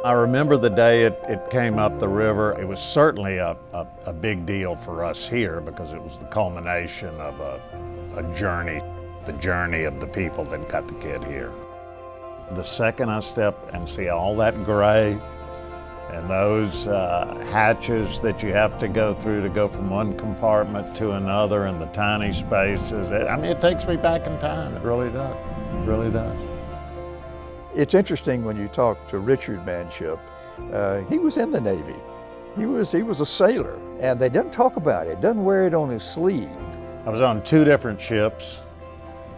I remember the day it came up the river. It was certainly a big deal for us here because it was the culmination of a journey, the journey of the people that got the Kidd here. The second I step and see all that gray and those hatches that you have to go through to go from one compartment to another and the tiny spaces, I mean, it takes me back in time. It really does. It really does. It's interesting when you talk to Richard Manship. He was in the Navy. He was a sailor, and they didn't talk about it. Doesn't wear it on his sleeve. I was on two different ships.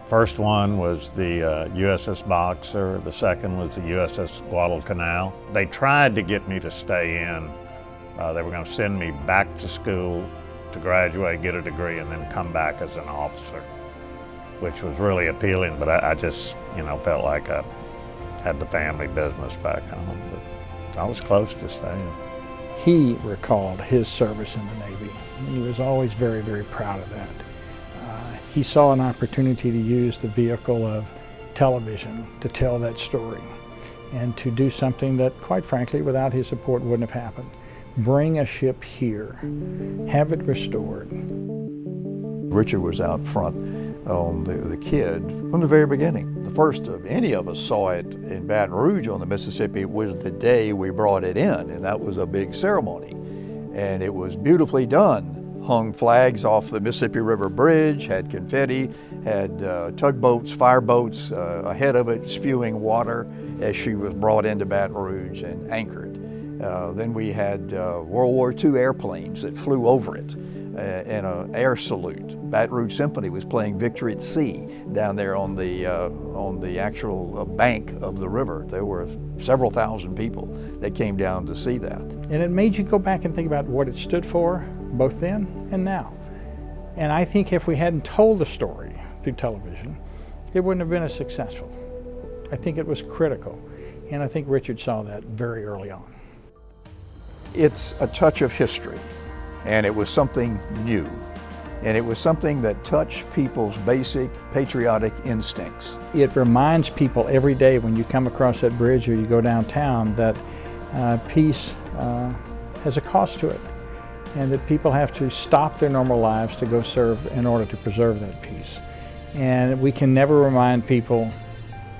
First one was the USS Boxer. The second was the USS Guadalcanal. They tried to get me to stay in. They were going to send me back to school to graduate, get a degree, and then come back as an officer, which was really appealing, but I just, felt like I had the family business back home, but I was close to staying. He recalled his service in the Navy, and he was always very, very proud of that. He saw an opportunity to use the vehicle of television to tell that story and to do something that, quite frankly, without his support wouldn't have happened. Bring a ship here, have it restored. Richard was out front on the Kidd from the very beginning. The first of any of us saw it in Baton Rouge on the Mississippi was the day we brought it in, and that was a big ceremony. And it was beautifully done. Hung flags off the Mississippi River Bridge, had confetti, had tugboats, fireboats ahead of it spewing water as she was brought into Baton Rouge and anchored. Then we had World War II airplanes that flew over it and an air salute. Baton Rouge Symphony was playing Victory at Sea down there on the actual bank of the river. There were several thousand people that came down to see that. And it made you go back and think about what it stood for, both then and now. And I think if we hadn't told the story through television, it wouldn't have been as successful. I think it was critical, and I think Richard saw that very early on. It's a touch of history, and it was something new, and it was something that touched people's basic patriotic instincts. It reminds people every day when you come across that bridge or you go downtown that peace has a cost to it, and that people have to stop their normal lives to go serve in order to preserve that peace. And we can never remind people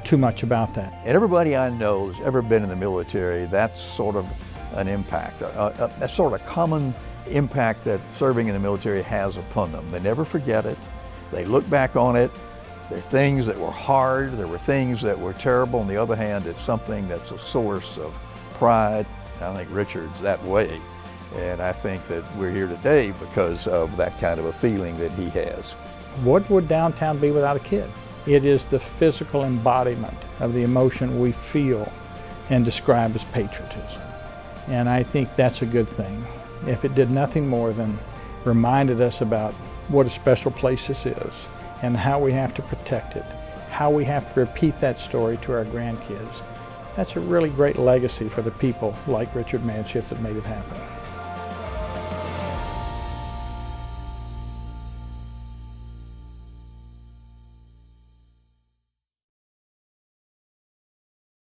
too much about that. And everybody I know who's ever been in the military, that's sort of an impact, a sort of common impact that serving in the military has upon them. They never forget it. They look back on it. There are things that were hard, there were things that were terrible. On the other hand, it's something that's a source of pride. I think Richard's that way. And I think that we're here today because of that kind of a feeling that he has. What would downtown be without a Kidd? It is the physical embodiment of the emotion we feel and describe as patriotism. And I think that's a good thing. If it did nothing more than reminded us about what a special place this is and how we have to protect it, how we have to repeat that story to our grandkids, that's a really great legacy for the people like Richard Manship that made it happen.